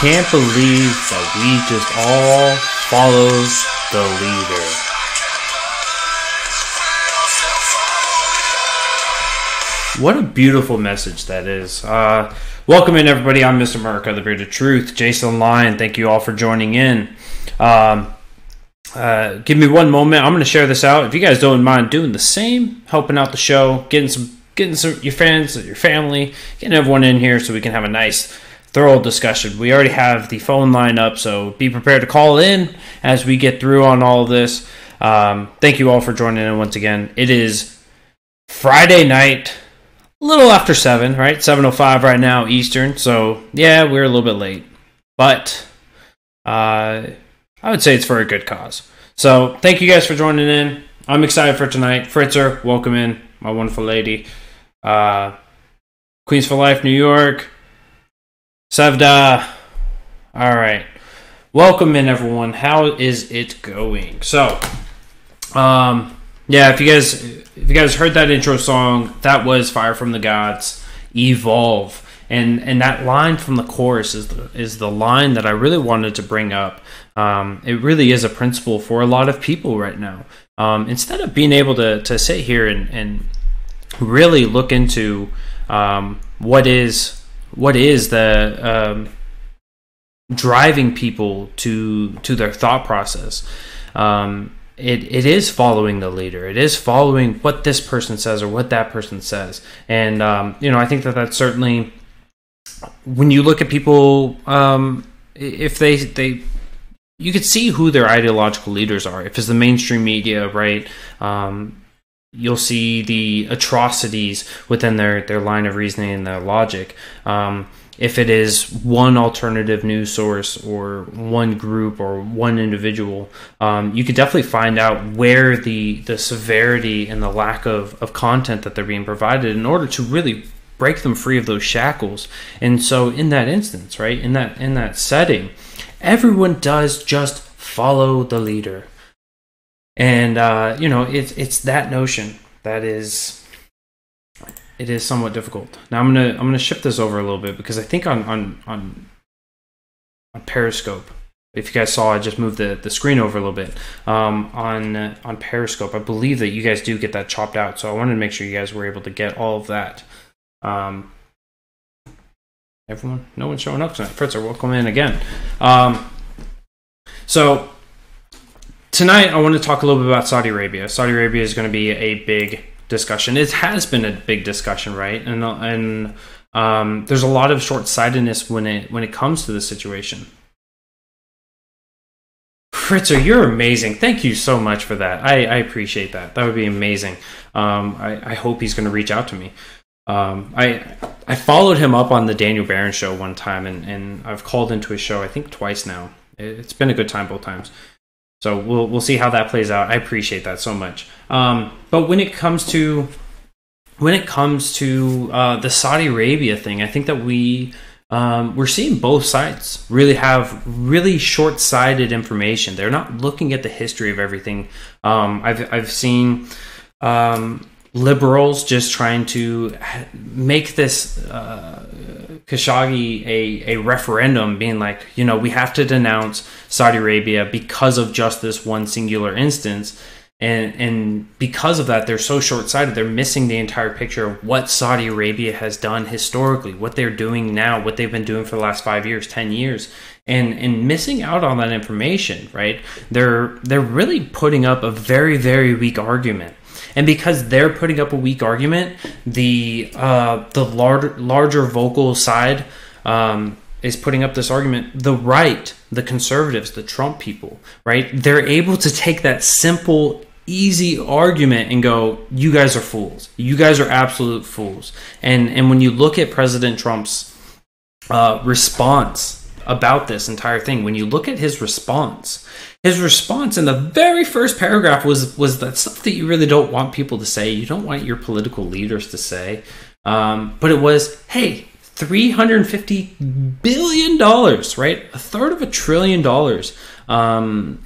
Can't believe that we just all followed the leader. What a beautiful message that is. Welcome in, everybody. I'm Mr. America, the Bearded Truth. Jason Lyon, thank you all for joining in. Give me one moment. I'm going to share this out. If you guys don't mind doing the same, helping out the show, getting some your friends, your family, getting everyone in here so we can have a nice, thorough discussion. We already have the phone line up, so be prepared to call in as we get through on all of this. Thank you all for joining in once again. It is Friday night, a little after 7, right? 7:05 right now Eastern. So yeah, we're a little bit late, but I would say it's for a good cause. So thank you guys for joining in. I'm excited for tonight. Fritzer, welcome in, my wonderful lady. Queens for Life, New York. Sevda. All right. Welcome in, everyone. How is it going? So, yeah, if you guys heard that intro song, that was Fire from the Gods, Evolve. And that line from the chorus is the line that I really wanted to bring up. It really is a principle for a lot of people right now. Instead of being able to sit here and really look into what is the driving people to their thought process. It is following the leader. It is following what this person says or what that person says. And I think that's certainly, when you look at people, if they you could see who their ideological leaders are. If it's the mainstream media, right? You'll see the atrocities within their line of reasoning and their logic. If it is one alternative news source or one group or one individual, you could definitely find out where the severity and the lack of content that they're being provided in order to really break them free of those shackles. And so in that instance, right, in that setting, everyone does just follow the leader. And it's that notion that is somewhat difficult. Now I'm gonna shift this over a little bit, because I think on Periscope, if you guys saw, I just moved the screen over a little bit. On Periscope, I believe that you guys do get that chopped out, so I wanted to make sure you guys were able to get all of that. Everyone, no one's showing up tonight. Fritzer, welcome in again. So tonight, I want to talk a little bit about Saudi Arabia. Saudi Arabia is going to be a big discussion. It has been a big discussion, right? And there's a lot of short-sightedness when it comes to the situation. Fritzer, you're amazing. Thank you so much for that. I appreciate that. That would be amazing. I hope he's going to reach out to me. I followed him up on the Daniel Barron show one time, and I've called into his show, I think, twice now. It's been a good time both times. So we'll see how that plays out. I appreciate that so much. But when it comes to the Saudi Arabia thing, I think that we're seeing both sides really have really short-sighted information. They're not looking at the history of everything. I've seen liberals just trying to make this Khashoggi a referendum, being like, we have to denounce Saudi Arabia because of just this one singular instance. And because of that, they're so short-sighted. They're missing the entire picture of what Saudi Arabia has done historically, what they're doing now, what they've been doing for the last 5 years, 10 years, and missing out on that information, right? They're really putting up a very, very weak argument. And because they're putting up a weak argument, the larger vocal side is putting up this argument. The right, the conservatives, the Trump people, right? They're able to take that simple, easy argument and go, you guys are fools. You guys are absolute fools. And when you look at President Trump's response about this entire thing, when you look at his response in the very first paragraph was that stuff that you really don't want people to say. You don't want your political leaders to say. But it was, hey, $350 billion, right? $1/3 trillion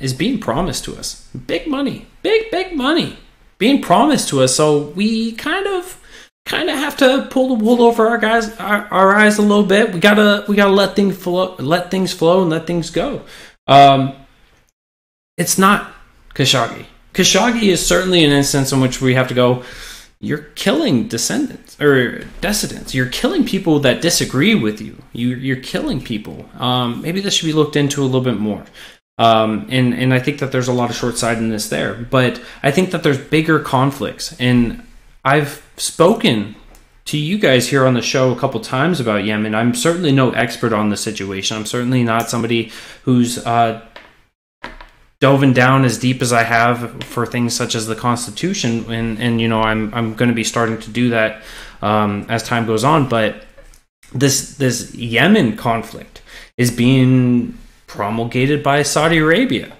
is being promised to us. Big money, big money being promised to us. So we kind of kind of have to pull the wool over our eyes a little bit. We gotta let things flow, and let things go. It's not Khashoggi. Khashoggi is certainly an instance in which we have to go, you're killing dissidents. You're killing people that disagree with you. You're killing people. Maybe this should be looked into a little bit more. And I think that there's a lot of short-sightedness there. But I think that there's bigger conflicts. And I've spoken to you guys here on the show a couple times about Yemen. I'm certainly no expert on the situation. I'm certainly not somebody who's dove down as deep as I have for things such as the Constitution, and you know, I'm going to be starting to do that as time goes on. But this Yemen conflict is being promulgated by Saudi Arabia.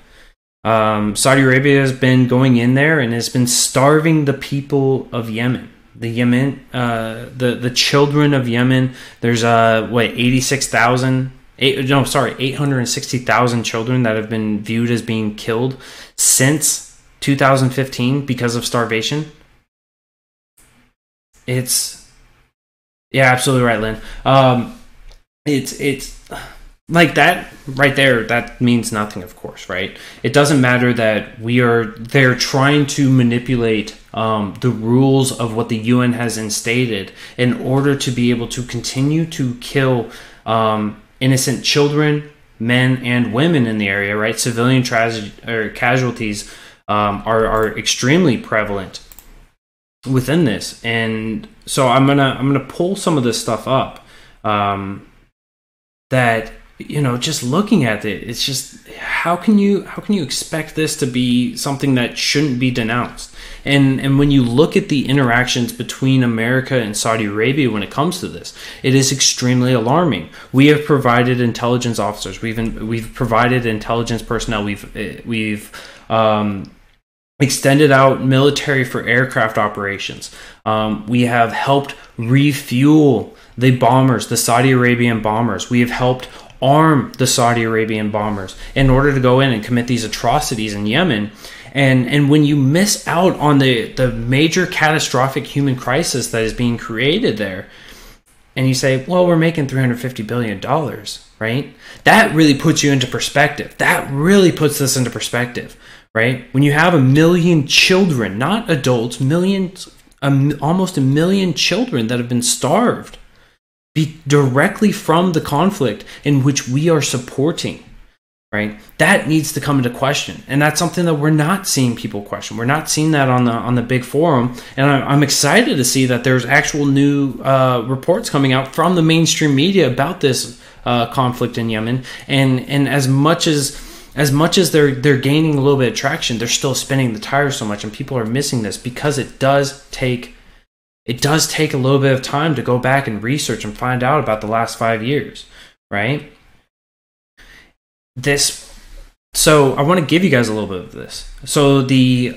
Saudi Arabia has been going in there and has been starving the people of Yemen. The children of Yemen. There's 860,000 children that have been viewed as being killed since 2015 because of starvation. Yeah, absolutely right, Lynn. It's like that right there. That means nothing, of course, right? It doesn't matter that they're trying to manipulate the rules of what the UN has instated in order to be able to continue to kill innocent children, men, and women in the area, right? Civilian casualties are extremely prevalent within this, and so I'm gonna pull some of this stuff up. That, you know, just looking at it, it's just how can you expect this to be something that shouldn't be denounced? And when you look at the interactions between America and Saudi Arabia when it comes to this, it is extremely alarming. We have provided intelligence officers, we've provided intelligence personnel, we've extended out military for aircraft operations. We have helped refuel the bombers, the Saudi Arabian bombers. We have helped arm the Saudi Arabian bombers in order to go in and commit these atrocities in Yemen. And when you miss out on the major catastrophic human crisis that is being created there, and you say, well, we're making $350 billion, right? That really puts you into perspective. That really puts this into perspective, right? When you have 1 million children, not adults, almost 1 million children that have been starved directly from the conflict in which we are supporting, right? That needs to come into question, and that's something that we're not seeing people question. We're not seeing that on the big forum, and I'm excited to see that there's actual new reports coming out from the mainstream media about this conflict in Yemen, and as much as they're gaining a little bit of traction, they're still spinning the tires so much, and people are missing this because it does take a little bit of time to go back and research and find out about the last 5 years, right? So I want to give you guys a little bit of this. So the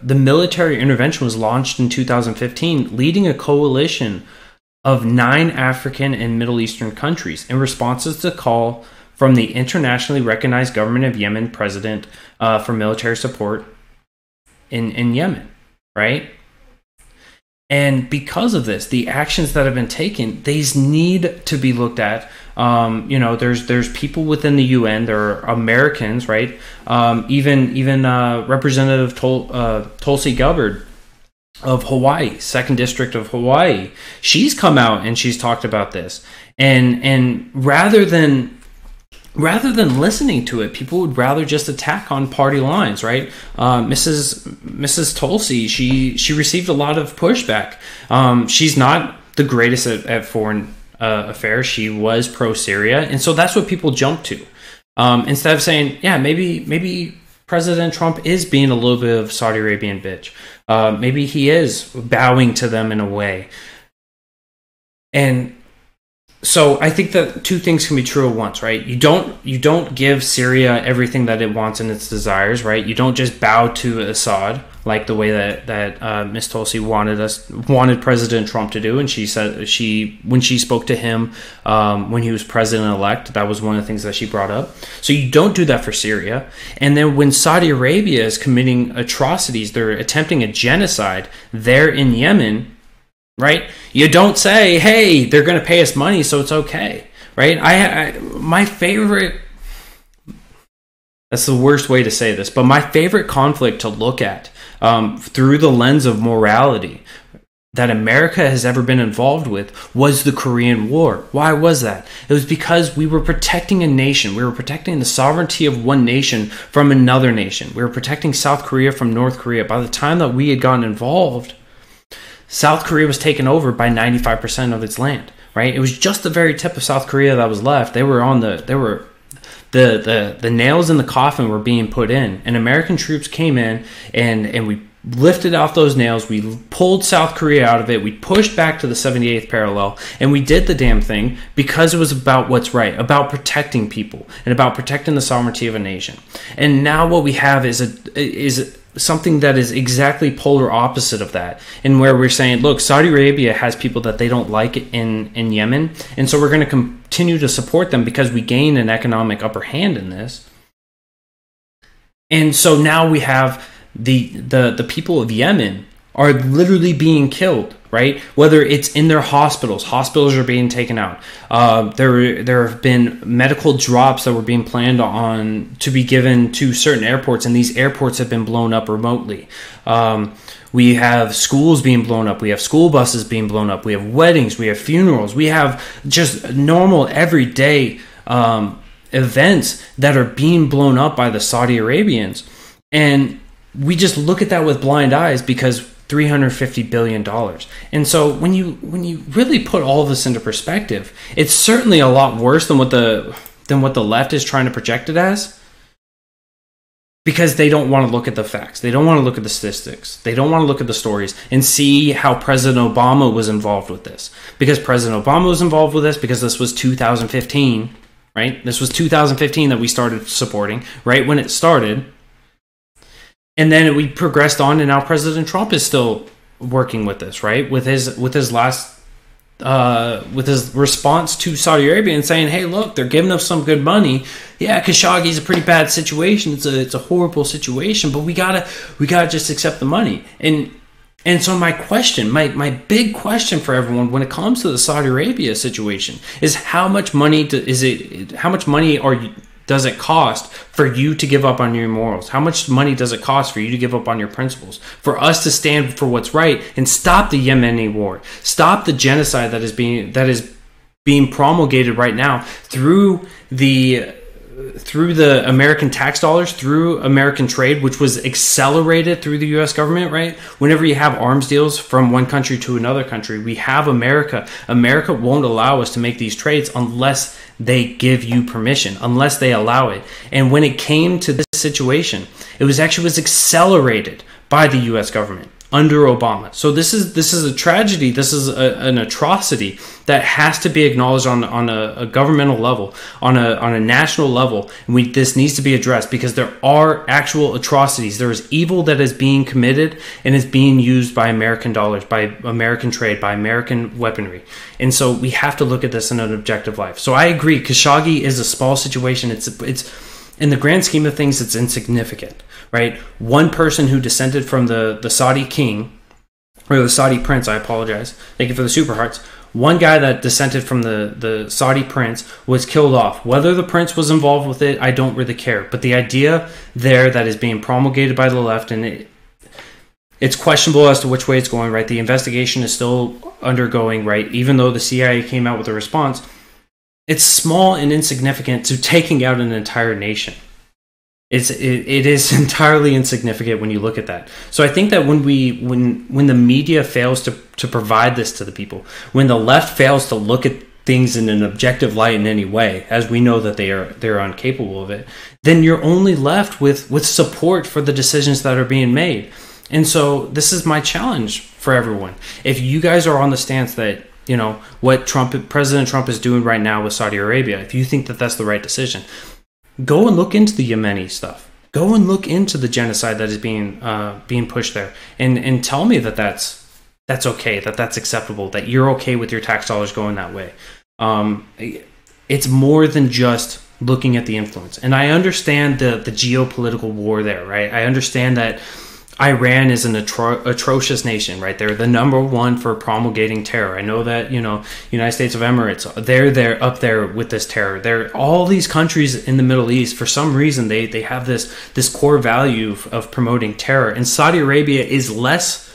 military intervention was launched in 2015, leading a coalition of 9 African and Middle Eastern countries in responses to call from the internationally recognized government of Yemen president for military support in Yemen, right? And because of this, the actions that have been taken, these need to be looked at. You know, there's people within the UN. There are Americans, right? Even Representative Tulsi Gabbard of Hawaii, 2nd District of Hawaii, she's come out and she's talked about this. And rather than listening to it, people would rather just attack on party lines, right? Mrs. Tulsi, she received a lot of pushback. She's not the greatest at foreign affairs. She was pro-Syria, and so that's what people jump to. Instead of saying, yeah, maybe President Trump is being a little bit of Saudi Arabian bitch. Maybe he is bowing to them in a way. And so I think that 2 things can be true at once, right? You don't give Syria everything that it wants and its desires, right? You don't just bow to Assad like the way that Miss Tulsi wanted President Trump to do, and she said when she spoke to him when he was president-elect, that was one of the things that she brought up. So you don't do that for Syria, and then when Saudi Arabia is committing atrocities, they're attempting a genocide there in Yemen. right? You don't say, hey, they're going to pay us money, so it's okay, right? My favorite, that's the worst way to say this, but my favorite conflict to look at through the lens of morality that America has ever been involved with was the Korean War. Why was that? It was because we were protecting a nation. We were protecting the sovereignty of one nation from another nation. We were protecting South Korea from North Korea. By the time that we had gotten involved, South Korea was taken over by 95% of its land, right? It was just the very tip of South Korea that was left. The nails in the coffin were being put in, and American troops came in and we lifted off those nails. We pulled South Korea out of it. We pushed back to the 78th parallel, and we did the damn thing because it was about what's right, about protecting people and about protecting the sovereignty of a nation. And now what we have is something that is exactly polar opposite of that, and where we're saying, look, Saudi Arabia has people that they don't like in Yemen, and so we're going to continue to support them because we gain an economic upper hand in this. And so now we have the people of Yemen are literally being killed, right? Whether it's in their hospitals are being taken out. There have been medical drops that were being planned on to be given to certain airports, and these airports have been blown up remotely. We have schools being blown up. We have school buses being blown up. We have weddings. We have funerals. We have just normal everyday events that are being blown up by the Saudi Arabians. And we just look at that with blind eyes because $350 billion. And so when you really put all of this into perspective, it's certainly a lot worse than what the left is trying to project it as, because they don't want to look at the facts. They don't want to look at the statistics. They don't want to look at the stories and see how President Obama was involved with this. Because President Obama was involved with this because this was 2015, right? This was 2015 that we started supporting, right when it started. And then we progressed on, and now President Trump is still working with this, right? With his response to Saudi Arabia and saying, "Hey, look, they're giving us some good money. Yeah, Khashoggi's a pretty bad situation. It's a horrible situation, but we gotta just accept the money." And so my question, my big question for everyone when it comes to the Saudi Arabia situation is how much money does it cost for you to give up on your morals? How much money does it cost for you to give up on your principles? For us to stand for what's right and stop the Yemeni war, stop the genocide that is being promulgated right now through the American tax dollars, through American trade, which was accelerated through the U.S. government, right? Whenever you have arms deals from one country to another country, we have America. America won't allow us to make these trades unless they give you permission, unless they allow it. And when it came to this situation, it was accelerated by the U.S. government under Obama. So this is a tragedy. This is an atrocity that has to be acknowledged on a governmental level, on a national level. And this needs to be addressed because there are actual atrocities. There is evil that is being committed and is being used by American dollars, by American trade, by American weaponry. And so we have to look at this in an objective light. So I agree. Khashoggi is a small situation. It's in the grand scheme of things, it's insignificant, right? One person who descended from the Saudi king, or the Saudi prince, I apologize. Thank you for the super hearts. One guy that descended from the Saudi prince was killed off. Whether the prince was involved with it, I don't really care. But the idea there that is being promulgated by the left, and it's questionable as to which way it's going, right? The investigation is still undergoing, right? Even though the CIA came out with a response, it's small and insignificant to taking out an entire nation. It is entirely insignificant when you look at that. So I think that when the media fails to provide this to the people, when the left fails to look at things in an objective light in any way, as we know that they're incapable of it, then you're only left with support for the decisions that are being made. And so this is my challenge for everyone. If you guys are on the stance that, you know, what President Trump is doing right now with Saudi Arabia, if you think that that's the right decision, go and look into the Yemeni stuff. Go and look into the genocide that is being pushed there, and tell me that that's okay, that that's acceptable, that you're okay with your tax dollars going that way. It's more than just looking at the influence, and I understand the geopolitical war there, right? I understand that. Iran is an atrocious nation, right? They're the number one for promulgating terror. I know that, United States of Emirates, they're up there with this terror. They're all these countries in the Middle East, for some reason, they have this core value of promoting terror. And Saudi Arabia is less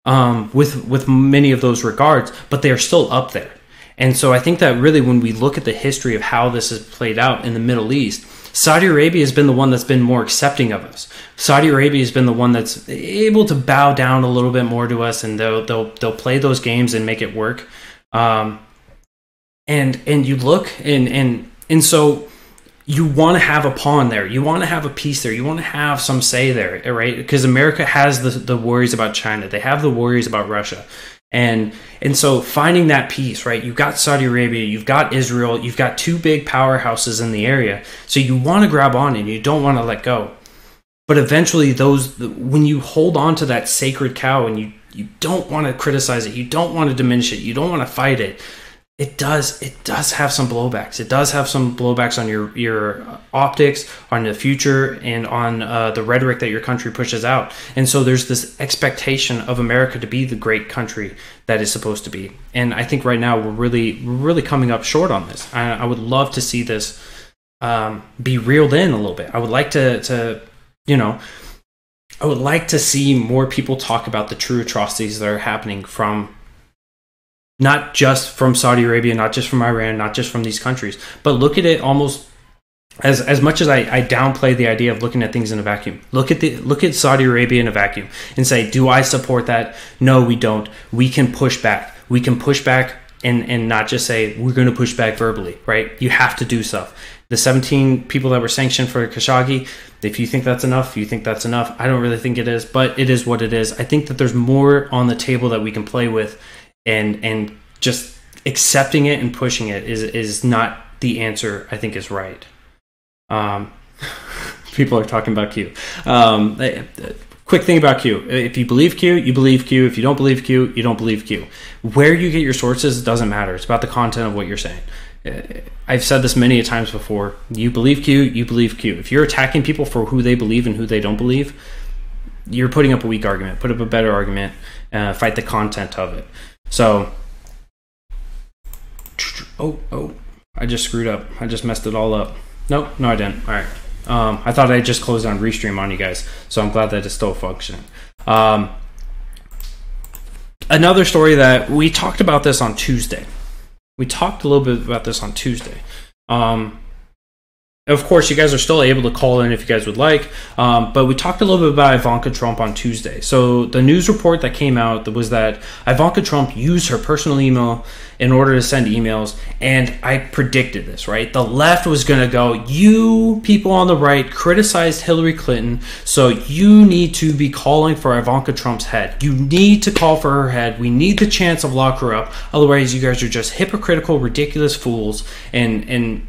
with many of those regards, but they are still up there. And so I think that really when we look at the history of how this has played out in the Middle East, Saudi Arabia has been the one that's been more accepting of us. Saudi Arabia has been the one that's able to bow down a little bit more to us, and they'll play those games and make it work. And you look and so you want to have a pawn there. You want to have a piece there. You want to have some say there, right? Because America has the worries about China. They have the worries about Russia. And so finding that piece, right? You've got Saudi Arabia, you've got Israel, you've got two big powerhouses in the area. So you want to grab on and you don't want to let go. But eventually when you hold on to that sacred cow and you don't want to criticize it, you don't want to diminish it, you don't want to fight it, it does have some blowbacks. It does have some blowbacks on your optics, on the future, and on the rhetoric that your country pushes out. And so there's this expectation of America to be the great country that is supposed to be. And I think right now we're really coming up short on this. I would love to see this be reeled in a little bit. I would like I would like to see more people talk about the true atrocities that are happening from not just from Saudi Arabia, not just from Iran, not just from these countries, but look at it almost as much as I downplay the idea of looking at things in a vacuum. Look at Saudi Arabia in a vacuum and say, do I support that? No, we don't. We can push back. We can push back and not just say we're going to push back verbally, right? You have to do stuff. The 17 people that were sanctioned for Khashoggi, if you think that's enough, you think that's enough. I don't really think it is, but it is what it is. I think that there's more on the table that we can play with. And just accepting it and pushing it is not the answer. I think is right. People are talking about Q. Quick thing about Q. If you believe Q, you believe Q. If you don't believe Q, you don't believe Q. Where you get your sources doesn't matter. It's about the content of what you're saying. I've said this many times before. You believe Q, you believe Q. If you're attacking people for who they believe and who they don't believe, you're putting up a weak argument. Put up a better argument. Fight the content of it. So, I just screwed up. I just messed it all up. Nope, no I didn't. All right. I thought I just closed down Restream on you guys, so I'm glad that it's still functioning. Another story that we talked about this on Tuesday. We talked a little bit about this on Tuesday. Of course, you guys are still able to call in if you guys would like, but we talked a little bit about Ivanka Trump on Tuesday. So the news report that came out was that Ivanka Trump used her personal email in order to send emails, and I predicted this, right? The left was going to go, you people on the right criticized Hillary Clinton, so you need to be calling for Ivanka Trump's head. You need to call for her head. We need the chance of lock her up. Otherwise, you guys are just hypocritical, ridiculous fools, and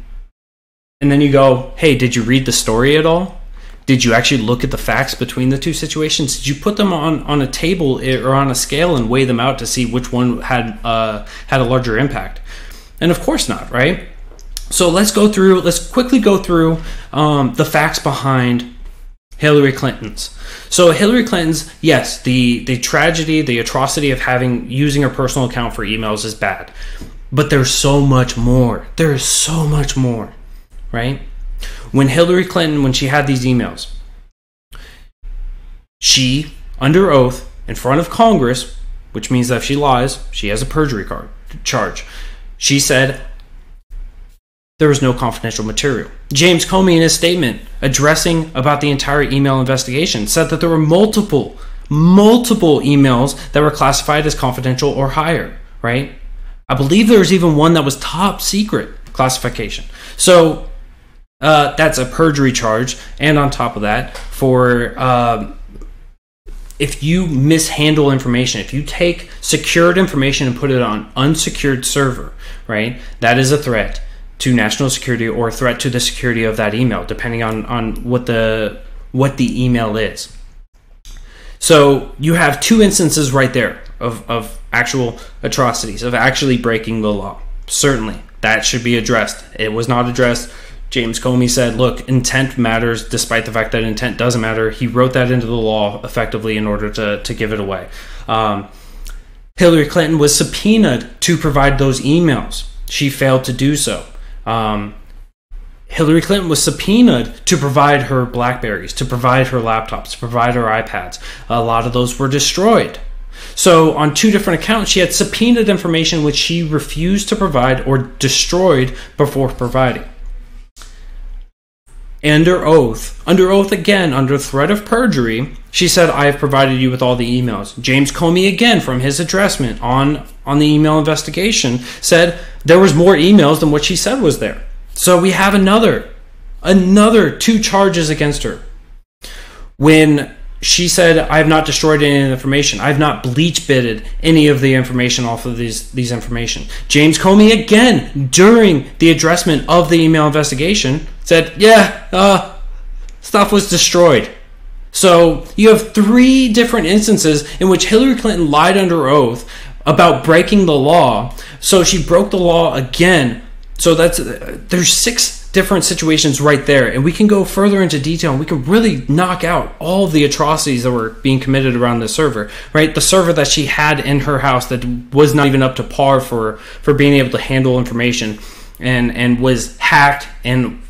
then you go, hey, did you read the story at all? Did you actually look at the facts between the two situations? Did you put them on a table or on a scale and weigh them out to see which one had a larger impact? And of course not, right? So let's quickly go through the facts behind Hillary Clinton's. So Hillary Clinton's, yes, the tragedy, the atrocity of using her personal account for emails is bad. But there's so much more. There is so much more. Right? When Hillary Clinton, when she had these emails, she, under oath, in front of Congress, which means that if she lies, she has a perjury charge. She said there was no confidential material. James Comey, in his statement addressing about the entire email investigation, said that there were multiple emails that were classified as confidential or higher, right? I believe there was even one that was top secret classification. So that's a perjury charge, and on top of that, for if you mishandle information, if you take secured information and put it on unsecured server, right, that is a threat to national security or a threat to the security of that email, depending on what the email is. So you have two instances right there of actual atrocities, of actually breaking the law. Certainly, that should be addressed. It was not addressed. James Comey said, look, intent matters despite the fact that intent doesn't matter. He wrote that into the law effectively in order to give it away. Hillary Clinton was subpoenaed to provide those emails. She failed to do so. Hillary Clinton was subpoenaed to provide her Blackberries, to provide her laptops, to provide her iPads. A lot of those were destroyed. So on 2 different accounts, she had subpoenaed information which she refused to provide or destroyed before providing. Under oath again, under threat of perjury, she said, I have provided you with all the emails. James Comey, again, from his addressment on the email investigation, said there was more emails than what she said was there. So we have another 2 charges against her. When she said, I have not destroyed any information. I have not bleach bitted any of the information off of these information. James Comey, again, during the addressment of the email investigation, said, stuff was destroyed. So you have 3 different instances in which Hillary Clinton lied under oath about breaking the law. So she broke the law again. So there's 6 different situations right there, and we can go further into detail, and we can really knock out all the atrocities that were being committed around the server, right? The server that she had in her house that was not even up to par for being able to handle information, and was hacked, and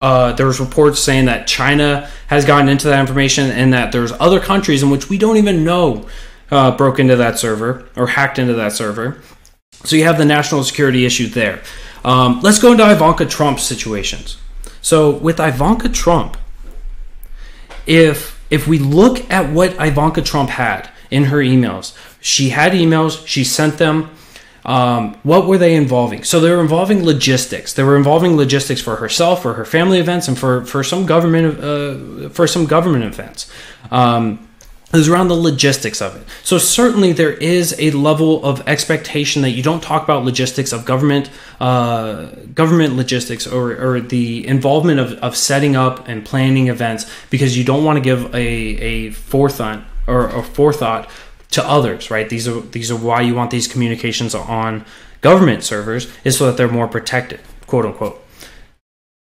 there was reports saying that China has gotten into that information, and that there's other countries in which we don't even know broke into that server or hacked into that server. So you have the national security issue there. Let's go into Ivanka Trump's situations. So with Ivanka Trump, if we look at what Ivanka Trump had in her emails, she had emails, she sent them. What were they involving? So they were involving logistics. They were involving logistics for herself, for her family events, and for some government events. It was around the logistics of it. So certainly there is a level of expectation that you don't talk about logistics of government logistics or the involvement of setting up and planning events, because you don't want to give a forethought to others, right? These are why you want these communications on government servers, is so that they're more protected, quote unquote.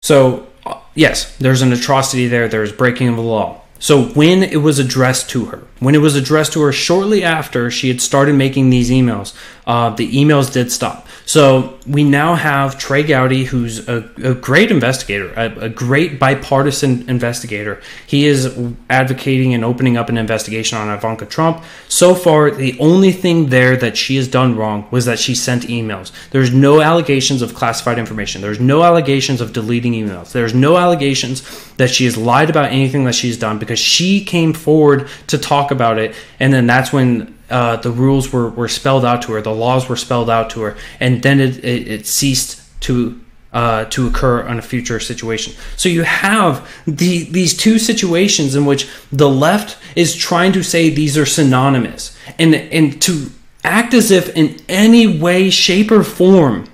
So yes, there's an atrocity there. There's breaking of the law. So when it was addressed to her, shortly after she had started making these emails, the emails did stop. So we now have Trey Gowdy, who's a great investigator, a great bipartisan investigator. He is advocating and opening up an investigation on Ivanka Trump. So far, the only thing there that she has done wrong was that she sent emails. There's no allegations of classified information. There's no allegations of deleting emails. There's no allegations that she has lied about anything that she's done, because she came forward to talk about it, and then that's when the rules were spelled out to her, the laws were spelled out to her, and then it ceased to occur on a future situation. So you have these 2 situations in which the left is trying to say these are synonymous, and to act as if in any way, shape, or form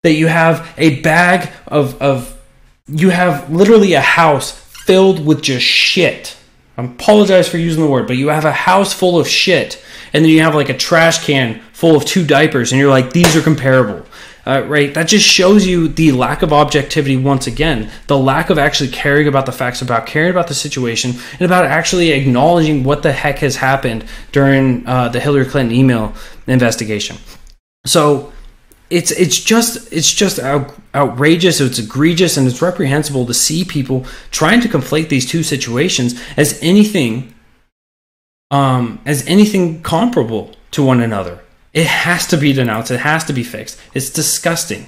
that you have a bag you have literally a house filled with just shit. I apologize for using the word, but you have a house full of shit, and then you have like a trash can full of 2 diapers, and you're like, these are comparable, right? That just shows you the lack of objectivity once again, the lack of actually caring about the facts, about caring about the situation, and about actually acknowledging what the heck has happened during the Hillary Clinton email investigation. So it's just outrageous, it's egregious, and it's reprehensible to see people trying to conflate these 2 situations as anything comparable to one another. It has to be denounced. It has to be fixed. It's disgusting.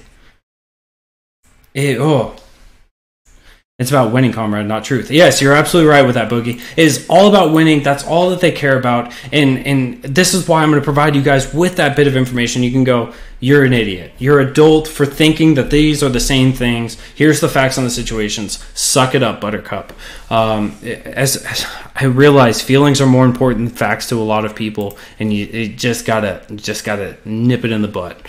It's about winning, comrade, not truth. Yes, you're absolutely right with that, Boogie. It is all about winning. That's all that they care about. And this is why I'm going to provide you guys with that bit of information. You can go, you're an idiot. You're adult for thinking that these are the same things. Here's the facts on the situations. Suck it up, Buttercup. As I realize, feelings are more important than facts to a lot of people, and you just gotta nip it in the butt.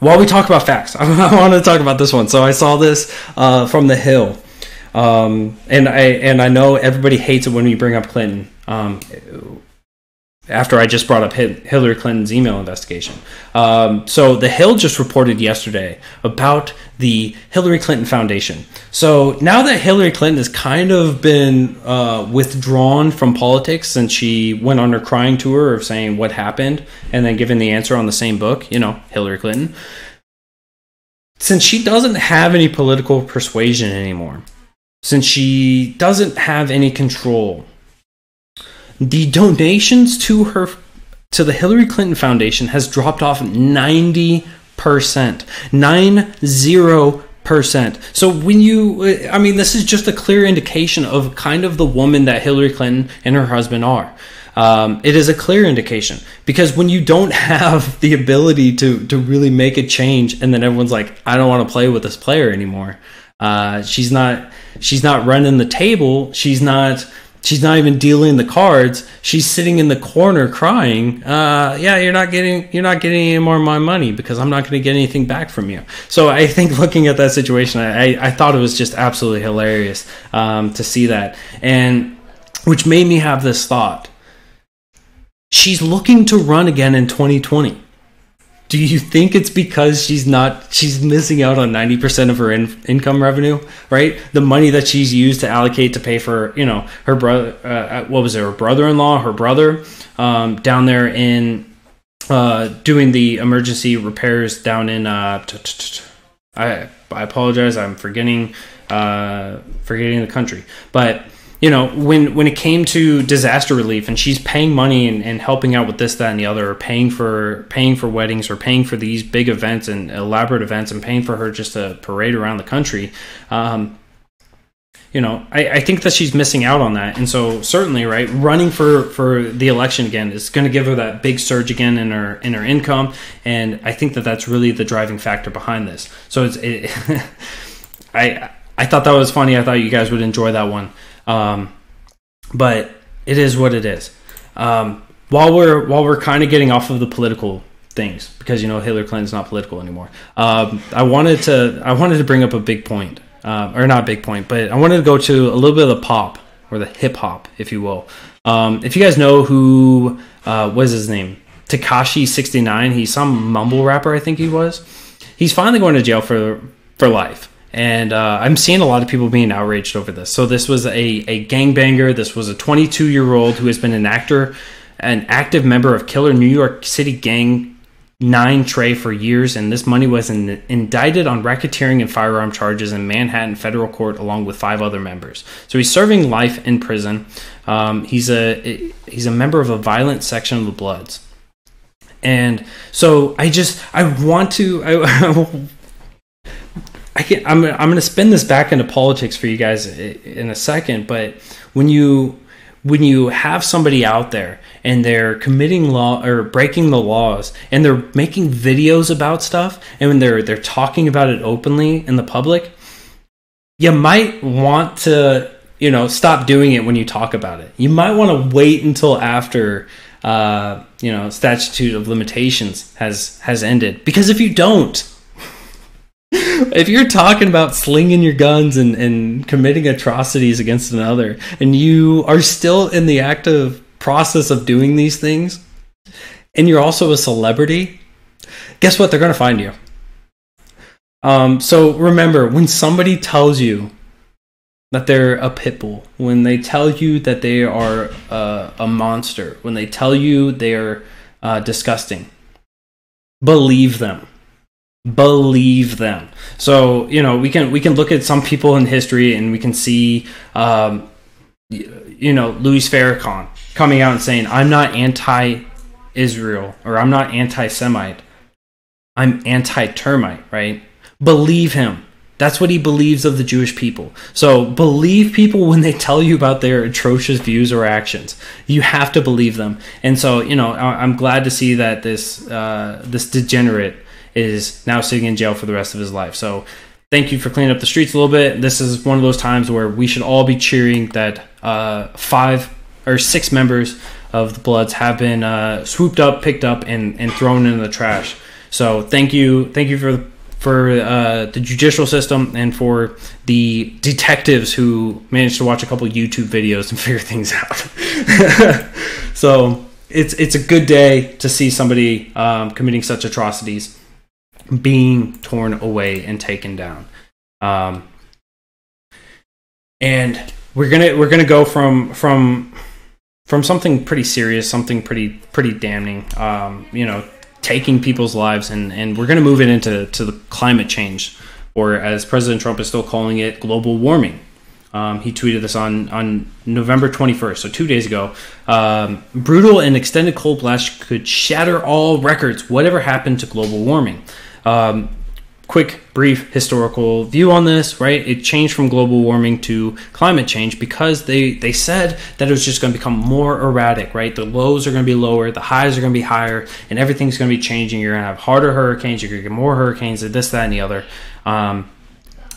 While we talk about facts, I want to talk about this one. So I saw this from The Hill, and I know everybody hates it when we bring up Clinton. after I just brought up Hillary Clinton's email investigation. So the Hill just reported yesterday about the Hillary Clinton Foundation. So now that Hillary Clinton has kind of been withdrawn from politics since she went on her crying tour of saying what happened and then giving the answer on the same book, you know, Hillary Clinton, since she doesn't have any political persuasion anymore, since she doesn't have any control, the donations to the Hillary Clinton Foundation has dropped off 90%. 90%. So when you, I mean, this is just a clear indication of kind of the woman that Hillary Clinton and her husband are. It is a clear indication, because when you don't have the ability to really make a change, and then everyone's like, I don't want to play with this player anymore. She's not running the table. She's not even dealing the cards. She's sitting in the corner crying. Yeah, you're not getting any more of my money because I'm not going to get anything back from you. So I think looking at that situation, I thought it was just absolutely hilarious to see that, and which made me have this thought. She's looking to run again in 2020. Do you think it's because she's missing out on 90% of her income revenue, right? The money that she's used to allocate to pay for, you know, her brother, her brother-in-law, her brother, down there in, doing the emergency repairs down in, I apologize, I'm forgetting the country, but, you know, when it came to disaster relief, and she's paying money and helping out with this, that, and the other, or paying for weddings, or paying for these big events and elaborate events, and paying for her just to parade around the country, you know, I think that she's missing out on that. And so certainly, right, running for the election again is going to give her that big surge again in her income, and I think that that's really the driving factor behind this. So I thought that was funny. I thought you guys would enjoy that one. But it is what it is. While we're kind of getting off of the political things, because, you know, Hillary Clinton's not political anymore. I wanted to bring up a big point, or not a big point, but I wanted to go to a little bit of the pop, or the hip hop, if you will. If you guys know who, what is his name? Tekashi 69. He's some mumble rapper, I think he was. He's finally going to jail for life. And I'm seeing a lot of people being outraged over this. So this was a gangbanger. This was a 22-year-old who has been an active member of killer New York City gang 9 Trey for years. And this money was indicted on racketeering and firearm charges in Manhattan federal court, along with 5 other members. So he's serving life in prison. He's a member of a violent section of the Bloods. And so I'm going to spin this back into politics for you guys in a second, but when you have somebody out there and they're committing law or breaking the laws, and they're making videos about stuff, and when they're talking about it openly in the public, you might want to, you know, stop doing it when you talk about it. You might want to wait until after you know, statute of limitations has ended, because if you don't, if you're talking about slinging your guns and committing atrocities against another, and you are still in the active process of doing these things, and you're also a celebrity, guess what? They're going to find you. So remember, when somebody tells you that they're a pit bull, when they tell you that they are a monster, when they tell you they're disgusting, believe them. Believe them. So, you know, we can look at some people in history, and we can see, you know, Louis Farrakhan coming out and saying, I'm not anti-Israel, or I'm not anti-Semite. I'm anti-termite, right? Believe him. That's what he believes of the Jewish people. So believe people when they tell you about their atrocious views or actions. You have to believe them. And so, you know, I'm glad to see that this degenerate is now sitting in jail for the rest of his life. So thank you for cleaning up the streets a little bit. This is one of those times where we should all be cheering that 5 or 6 members of the Bloods have been swooped up, picked up, and thrown in the trash. So thank you for the judicial system, and for the detectives who managed to watch a couple YouTube videos and figure things out. So it's a good day to see somebody committing such atrocities being torn away and taken down. And we're gonna go from something pretty serious, something pretty damning, taking people's lives, and we're gonna move it into the climate change, or as President Trump is still calling it, global warming. He tweeted this on November 21st, so 2 days ago. Brutal and extended cold blast could shatter all records. Whatever happened to global warming? Quick, brief historical view on this, right? It changed from global warming to climate change because they said that it was just going to become more erratic, right? The lows are going to be lower, the highs are going to be higher, and everything's going to be changing. You're going to have harder hurricanes, you're going to get more hurricanes, and this, that, and the other.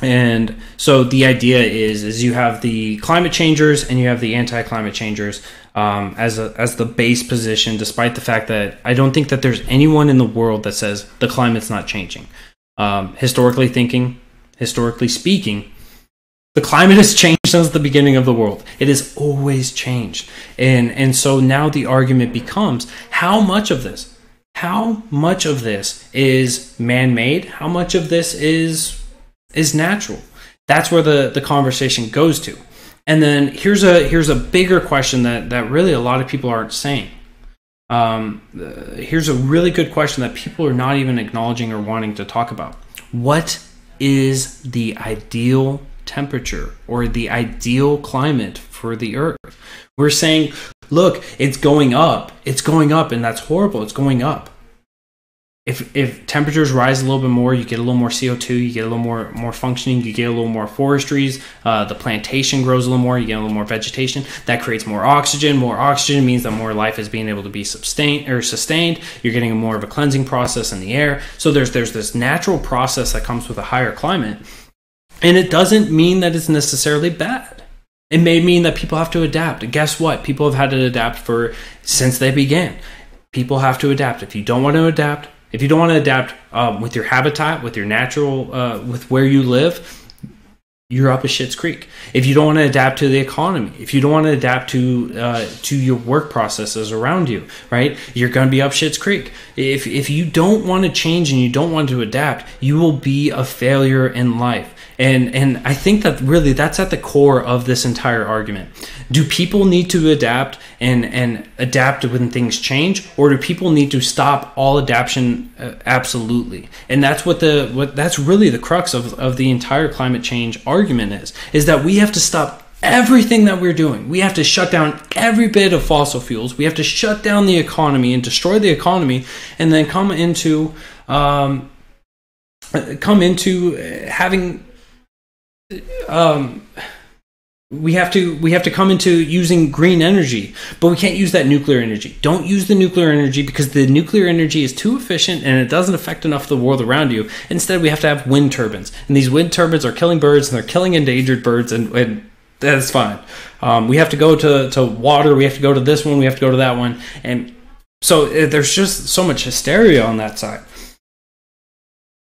And so the idea is you have the climate changers and you have the anti-climate changers as the base position, despite the fact that I don't think that there's anyone in the world that says the climate's not changing. Historically speaking, the climate has changed since the beginning of the world. It has always changed. And so now the argument becomes, how much of this is man-made? How much of this is natural? That's where the conversation goes to. And then here's a bigger question that really a lot of people aren't saying. Here's a really good question that people are not even acknowledging or wanting to talk about. What is the ideal temperature or the ideal climate for the Earth? We're saying, look, it's going up, and that's horrible. It's going up. If temperatures rise a little bit more, you get a little more CO2, you get a little more functioning, you get a little more forestries, the plantation grows a little more, you get a little more vegetation. That creates more oxygen. More oxygen means that more life is being able to be sustained. You're getting more of a cleansing process in the air. So there's this natural process that comes with a higher climate. And it doesn't mean that it's necessarily bad. It may mean that people have to adapt. And guess what? People have had to adapt since they began. People have to adapt. If you don't want to adapt with your habitat, with your natural, with where you live, you're up a shit's creek. If you don't want to adapt to the economy, if you don't want to adapt to your work processes around you, right, you're going to be up shit's creek. If you don't want to change and you don't want to adapt, you will be a failure in life. And I think that really that's at the core of this entire argument. Do people need to adapt and adapt when things change, or do people need to stop all adaptation? Absolutely. And that's that's really the crux of the entire climate change argument is that we have to stop everything that we're doing. We have to shut down every bit of fossil fuels. We have to shut down the economy and destroy the economy, and then come into having we have to come into using green energy, but we can't use that nuclear energy. Don't use the nuclear energy because the nuclear energy is too efficient and it doesn't affect enough of the world around you. Instead, we have to have wind turbines, and these wind turbines are killing birds and they're killing endangered birds, and that's fine. We have to go to water. We have to go to this one. We have to go to that one, and so there's just so much hysteria on that side.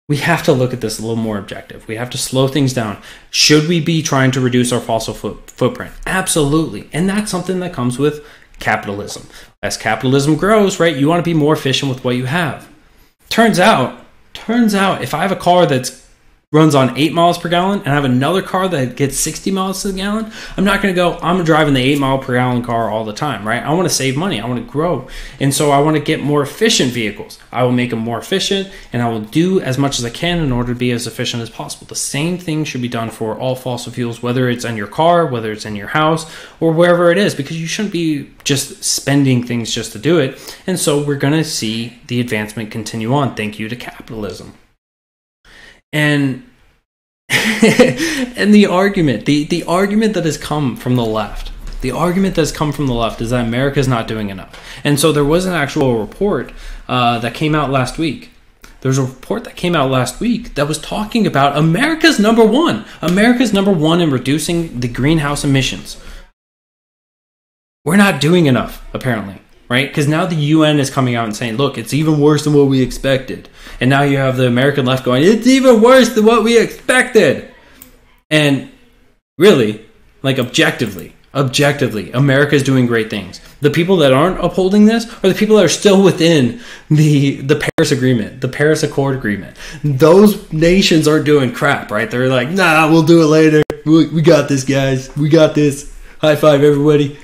We have to look at this a little more objective. We have to slow things down. Should we be trying to reduce our fossil footprint? Absolutely. And that's something that comes with capitalism. As capitalism grows, right, you want to be more efficient with what you have. Turns out, if I have a car that runs on 8 miles per gallon and I have another car that gets 60 miles to the gallon, I'm not going to go, I'm driving the 8 mile per gallon car all the time, right? I want to save money. I want to grow. And so I want to get more efficient vehicles. I will make them more efficient, and I will do as much as I can in order to be as efficient as possible. The same thing should be done for all fossil fuels, whether it's in your car, whether it's in your house, or wherever it is, because you shouldn't be just spending things just to do it. And so we're going to see the advancement continue on. Thank you to capitalism. And and the argument that has come from the left, is that America is not doing enough. And so there was an actual report that came out last week. There's a report that came out last week that was talking about America's number one in reducing the greenhouse emissions. We're not doing enough, apparently. Right? Because now the UN is coming out and saying, look, it's even worse than what we expected. And now you have the American left going, it's even worse than what we expected. And really, like objectively, objectively, America is doing great things. The people that aren't upholding this are the people that are still within the Paris Agreement, the Paris Accord Agreement. Those nations aren't doing crap, right? They're like, nah, we'll do it later. We got this, guys. We got this. High five, everybody.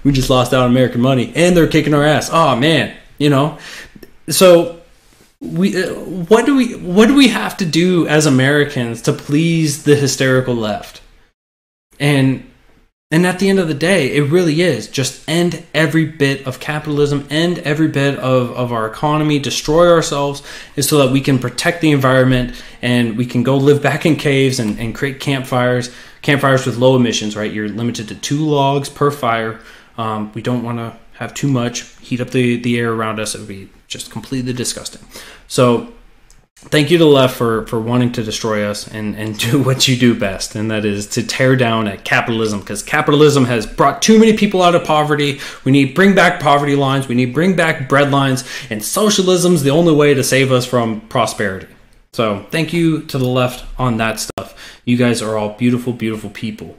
We just lost out on American money, and they're kicking our ass. Oh man, you know. So what do we have to do as Americans to please the hysterical left? And at the end of the day, it really is just end every bit of capitalism, end every bit of our economy, destroy ourselves, and so that we can protect the environment and we can go live back in caves and create campfires with low emissions, right? You're limited to 2 logs per fire. We don't want to have too much, heat up the air around us. It would be just completely disgusting. So thank you to the left for wanting to destroy us and do what you do best, and that is to tear down at capitalism, because capitalism has brought too many people out of poverty. We need to bring back poverty lines. We need to bring back bread lines, and socialism's the only way to save us from prosperity. So thank you to the left on that stuff. You guys are all beautiful, beautiful people.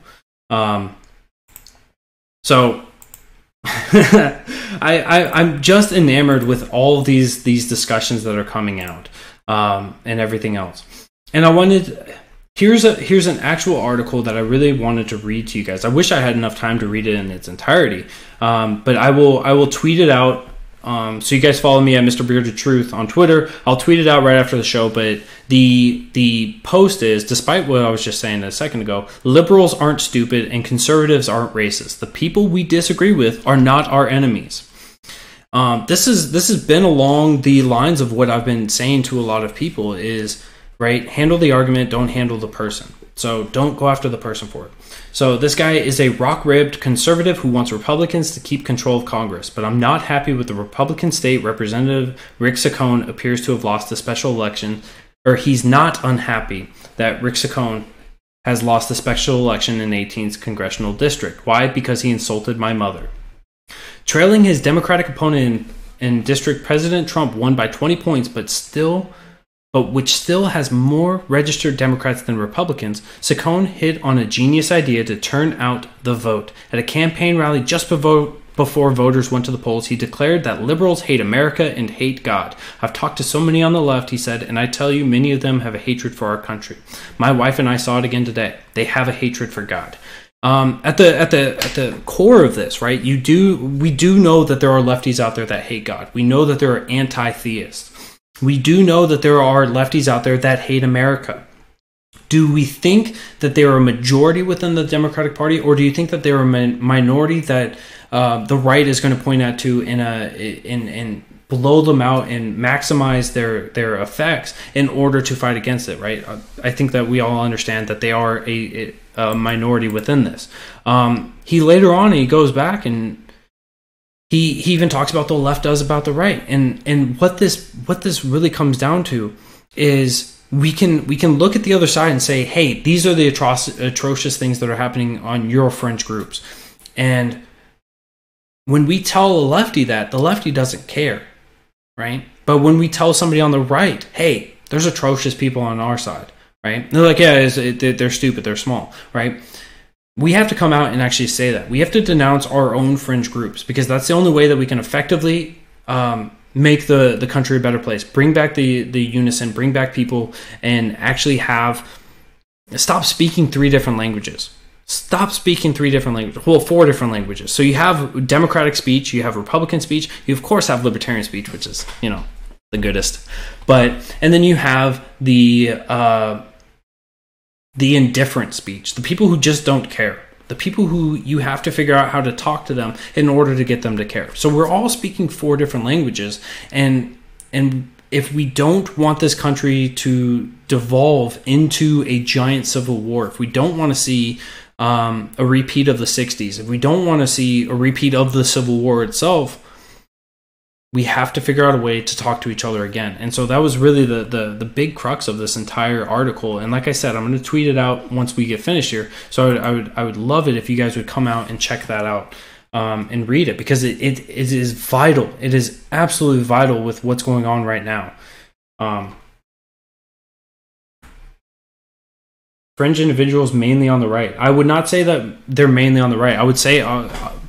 So I'm just enamored with all of these discussions that are coming out. And everything else. And I wanted, here's an actual article that I really wanted to read to you guys. I wish I had enough time to read it in its entirety, but I will tweet it out. So you guys follow me at Mr. Bearded Truth on Twitter. I'll tweet it out right after the show. But the post is, despite what I was just saying a second ago, liberals aren't stupid and conservatives aren't racist. The people we disagree with are not our enemies. This has been along the lines of what I've been saying to a lot of people is, right, handle the argument, don't handle the person. So don't go after the person for it. So this guy is a rock-ribbed conservative who wants Republicans to keep control of Congress, but I'm not happy with the Republican state representative. Rick Saccone appears to have lost the special election, or he's not unhappy that Rick Saccone has lost the special election in 18th congressional district. Why? Because he insulted my mother. Trailing his Democratic opponent in district, President Trump won by 20 points, but which still has more registered Democrats than Republicans. Saccone hit on a genius idea to turn out the vote. At a campaign rally just before voters went to the polls, he declared that liberals hate America and hate God. I've talked to so many on the left, he said, and I tell you, many of them have a hatred for our country. My wife and I saw it again today. They have a hatred for God. At the core of this, right? We do know that there are lefties out there that hate God. We know that there are anti-theists. We do know that there are lefties out there that hate America. Do we think that they are a majority within the Democratic Party, or do you think that they're a minority that the right is going to point at to and blow them out and maximize their effects in order to fight against it, right? I think that we all understand that they are a minority within this. He later on, he goes back and he even talks about the left does about the right. And what this really comes down to is we can look at the other side and say, hey, these are the atrocious things that are happening on your fringe groups. And when we tell a lefty that, the lefty doesn't care, right? But when we tell somebody on the right, hey, there's atrocious people on our side, right? They're like, yeah, they're stupid, they're small, right? We have to come out and actually say that. We have to denounce our own fringe groups, because that's the only way that we can effectively make the country a better place. Bring back the unison, bring back people, and actually stop speaking 3 different languages. Stop speaking 3 different languages. Well, 4 different languages. So you have Democratic speech, you have Republican speech, you of course have Libertarian speech, which is, the goodest. And then you have the indifferent speech, the people who just don't care, the people who you have to figure out how to talk to them in order to get them to care. So we're all speaking 4 different languages, and if we don't want this country to devolve into a giant civil war, if we don't want to see a repeat of the 60s, if we don't want to see a repeat of the Civil War itself, we have to figure out a way to talk to each other again. And so that was really the big crux of this entire article. And like I said, I'm going to tweet it out once we get finished here. So I would love it if you guys would come out and check that out and read it, because it is vital. It is absolutely vital with what's going on right now. fringe individuals mainly on the right. I would not say that they're mainly on the right. I would say,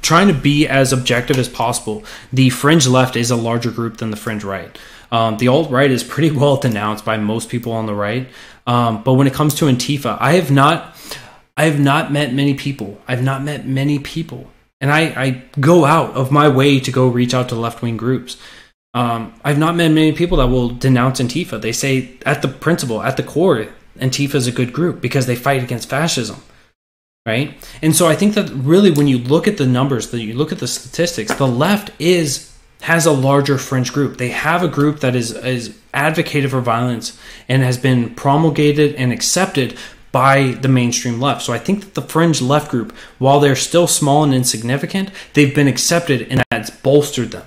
trying to be as objective as possible, the fringe left is a larger group than the fringe right. The alt-right is pretty well denounced by most people on the right. But when it comes to Antifa, I have not met many people. I've not met many people. And I go out of my way to go reach out to left-wing groups. I've not met many people that will denounce Antifa. They say at the principle, at the core, Antifa is a good group because they fight against fascism, right? And so I think that really when you look at the numbers, that you look at the statistics, the left has a larger fringe group. They have a group that is advocated for violence and has been promulgated and accepted by the mainstream left. So I think that the fringe left group, while they're still small and insignificant, they've been accepted and that's bolstered them.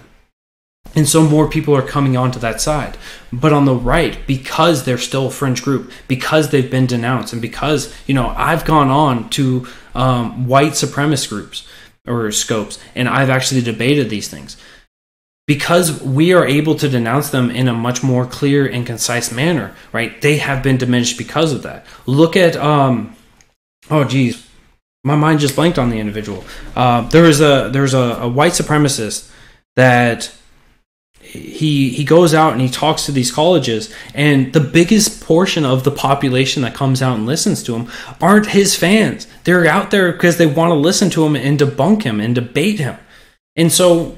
And so more people are coming onto that side. But on the right, because they're still a fringe group, because they've been denounced, and because, I've gone on to white supremacist groups or scopes, and I've actually debated these things. Because we are able to denounce them in a much more clear and concise manner, right? They have been diminished because of that. Look at, my mind just blanked on the individual. There's a white supremacist that he goes out and he talks to these colleges, and the biggest portion of the population that comes out and listens to him aren't his fans. They're out there because they want to listen to him and debunk him and debate him. And so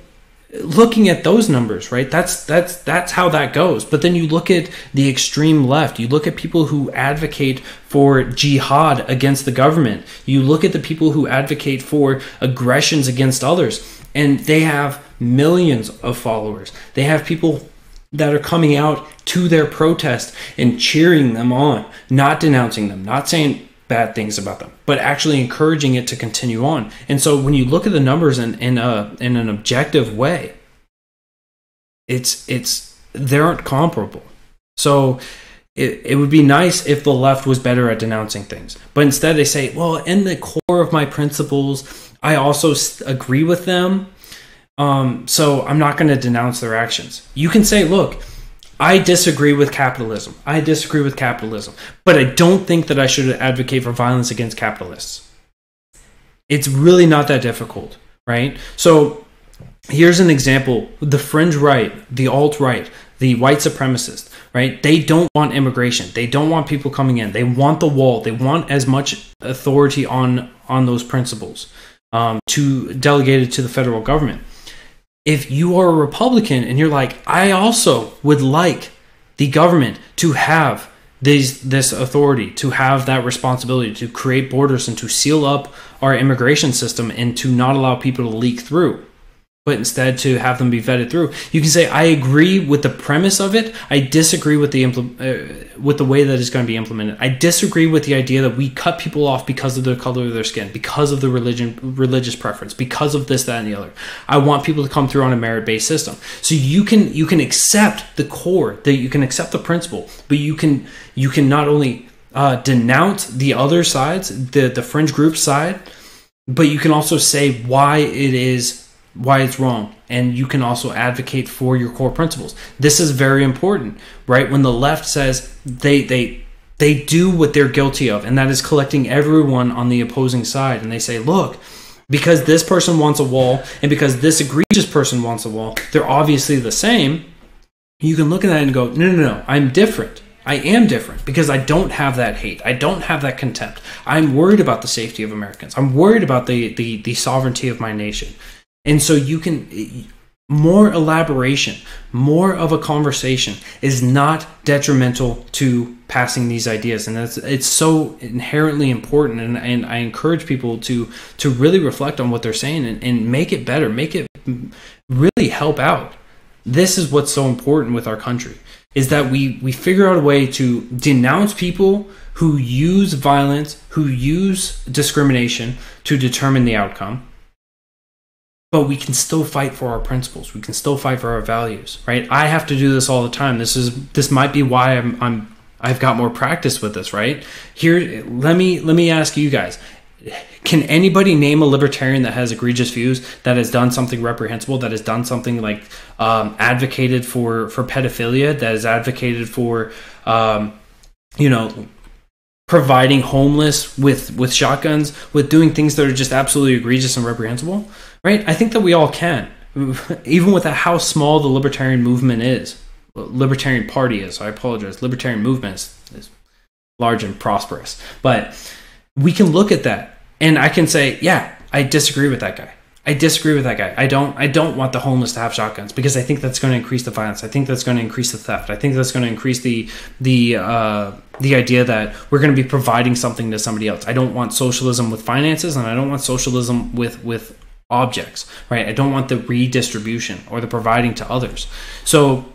looking at those numbers, right, that's how that goes. But then you look at the extreme left, you look at people who advocate for jihad against the government, you look at the people who advocate for aggressions against others, and they have millions of followers. They have people that are coming out to their protest and cheering them on, not denouncing them, not saying bad things about them, but actually encouraging it to continue on. And so when you look at the numbers in an objective way, they aren't comparable. So it would be nice if the left was better at denouncing things, but instead they say, well, in the core of my principles, I also agree with them. So I'm not going to denounce their actions. You can say, look, I disagree with capitalism. But I don't think that I should advocate for violence against capitalists. It's really not that difficult, right? So here's an example. The fringe right, the alt-right, the white supremacist, right? They don't want immigration. They don't want people coming in. They want the wall. They want as much authority on those principles to delegate it to the federal government. If you are a Republican and you're like, I also would like the government to have this authority, to have that responsibility, to create borders and to seal up our immigration system and to not allow people to leak through, but instead to have them be vetted through. You can say, I agree with the premise of it. I disagree with the way that it's going to be implemented. I disagree with the idea that we cut people off because of the color of their skin, because of the religious preference, because of this, that, and the other. I want people to come through on a merit-based system. So you can accept the core, that you can accept the principle, but you can not only denounce the other sides, the fringe group side, but you can also say why it's wrong, and you can also advocate for your core principles. This is very important, right? When the left says they do what they're guilty of, and that is collecting everyone on the opposing side, and they say, look, because this person wants a wall and because this egregious person wants a wall, they're obviously the same. You can look at that and go, no, I'm different. I am different because I don't have that hate. I don't have that contempt. I'm worried about the safety of Americans. I'm worried about the sovereignty of my nation. And so you can, more elaboration, more of a conversation is not detrimental to passing these ideas. And it's so inherently important. And I encourage people to really reflect on what they're saying and make it better, make it really help out. This is what's so important with our country, is that we figure out a way to denounce people who use violence, who use discrimination to determine the outcome. But we can still fight for our principles. We can still fight for our values, right? I have to do this all the time. This might be why I've got more practice with this, right? Here, let me ask you guys: can anybody name a libertarian that has egregious views, that has done something reprehensible, that has done something like advocated for pedophilia, that has advocated for providing homeless with shotguns, with doing things that are just absolutely egregious and reprehensible, right? I think that we all can, even with how small the libertarian movement is. Libertarian party is, I apologize. Libertarian movement is large and prosperous. But we can look at that and I can say, yeah, I disagree with that guy. I disagree with that guy. I don't want the homeless to have shotguns because I think that's going to increase the violence. I think that's going to increase the theft. I think that's going to increase the idea that we're going to be providing something to somebody else. I don't want socialism with finances, and I don't want socialism with objects, right? I don't want the redistribution or the providing to others. So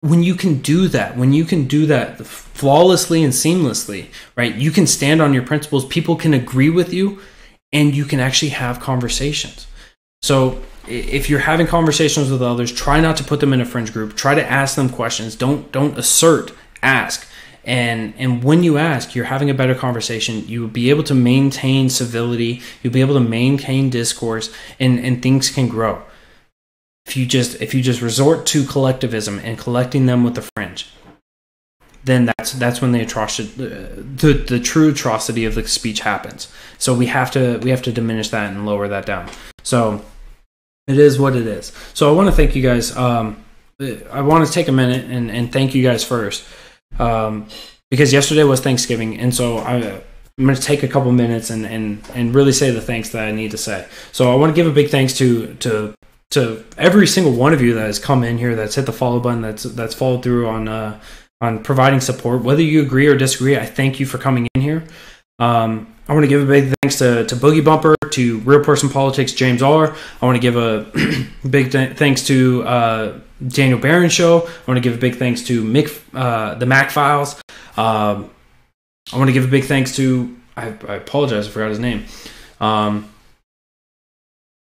when you can do that flawlessly and seamlessly, right? You can stand on your principles. People can agree with you. And you can actually have conversations. So if you're having conversations with others, try not to put them in a fringe group. Try to ask them questions. Don't assert, ask. And when you ask, you're having a better conversation. You will be able to maintain civility. You'll be able to maintain discourse, and things can grow. If you just resort to collectivism and collecting them with the fringe, then that's when the true atrocity of the speech happens. So we have to diminish that and lower that down. So it is what it is. So I want to thank you guys. I want to take a minute and thank you guys first, because yesterday was Thanksgiving, and so I'm going to take a couple minutes and really say the thanks that I need to say. So I want to give a big thanks to every single one of you that has come in here, that's hit the follow button, that's followed through on providing support. Whether you agree or disagree, I thank you for coming in here. I want to give a big thanks to Boogie Bumper, to Real Person Politics, James R. I want to give a big thanks to Daniel Barron Show. I want to give a big thanks to the Mac Files. I want to give a big thanks to, I apologize, I forgot his name. It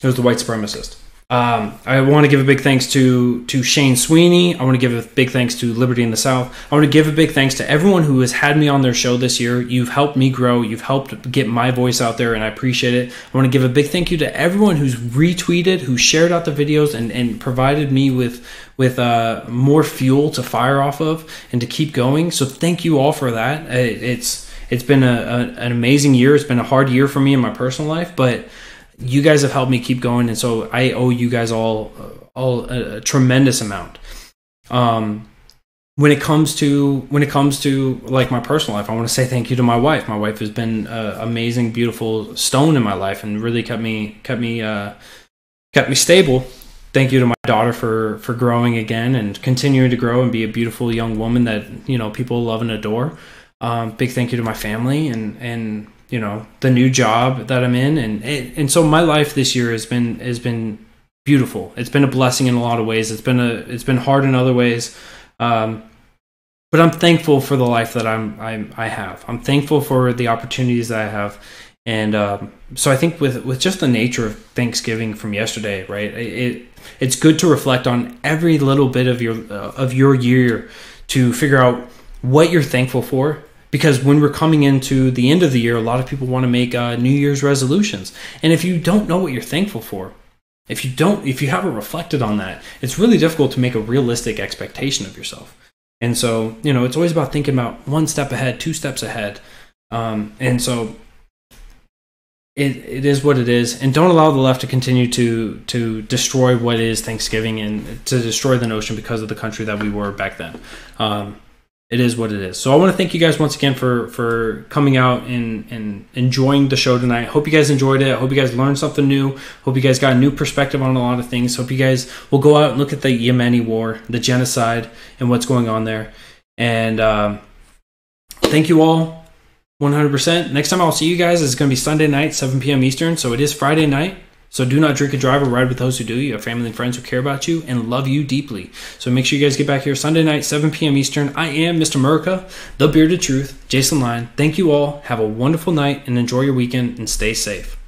was the white supremacist. I want to give a big thanks to Shane Sweeney. I want to give a big thanks to Liberty in the South. I want to give a big thanks to everyone who has had me on their show this year. You've helped me grow. You've helped get my voice out there, and I appreciate it. I want to give a big thank you to everyone who's retweeted, who shared out the videos, and provided me with more fuel to fire off of and to keep going. So thank you all for that. It's been an amazing year. It's been a hard year for me in my personal life, but you guys have helped me keep going, and so I owe you guys all a tremendous amount. When it comes to like my personal life, I want to say thank you to my wife. My wife has been an amazing, beautiful stone in my life, and really kept me stable. Thank you to my daughter for growing again and continuing to grow and be a beautiful young woman that people love and adore. Big thank you to my family and the new job that I'm in, and so my life this year has been beautiful. It's been a blessing in a lot of ways. It's been hard in other ways, but I'm thankful for the life that I have. I'm thankful for the opportunities that I have, and so I think with just the nature of Thanksgiving from yesterday, right? It's good to reflect on every little bit of your year to figure out what you're thankful for. Because when we're coming into the end of the year, a lot of people want to make New Year's resolutions. And if you don't know what you're thankful for, if you haven't reflected on that, it's really difficult to make a realistic expectation of yourself. And so, it's always about thinking about one step ahead, two steps ahead. And so it is what it is. And don't allow the left to continue to destroy what is Thanksgiving and to destroy the notion because of the country that we were back then. It is what it is. So I want to thank you guys once again for coming out and enjoying the show tonight. Hope you guys enjoyed it. I hope you guys learned something new. Hope you guys got a new perspective on a lot of things. Hope you guys will go out and look at the Yemeni war, the genocide, and what's going on there. And thank you all 100%. Next time I'll see you guys is going to be Sunday night, 7 p.m. Eastern. So it is Friday night. So do not drink and drive or ride with those who do. You have family and friends who care about you and love you deeply. So make sure you guys get back here Sunday night, 7 p.m. Eastern. I am Mr. America, the Bearded Truth, Jason Lyon. Thank you all. Have a wonderful night and enjoy your weekend and stay safe.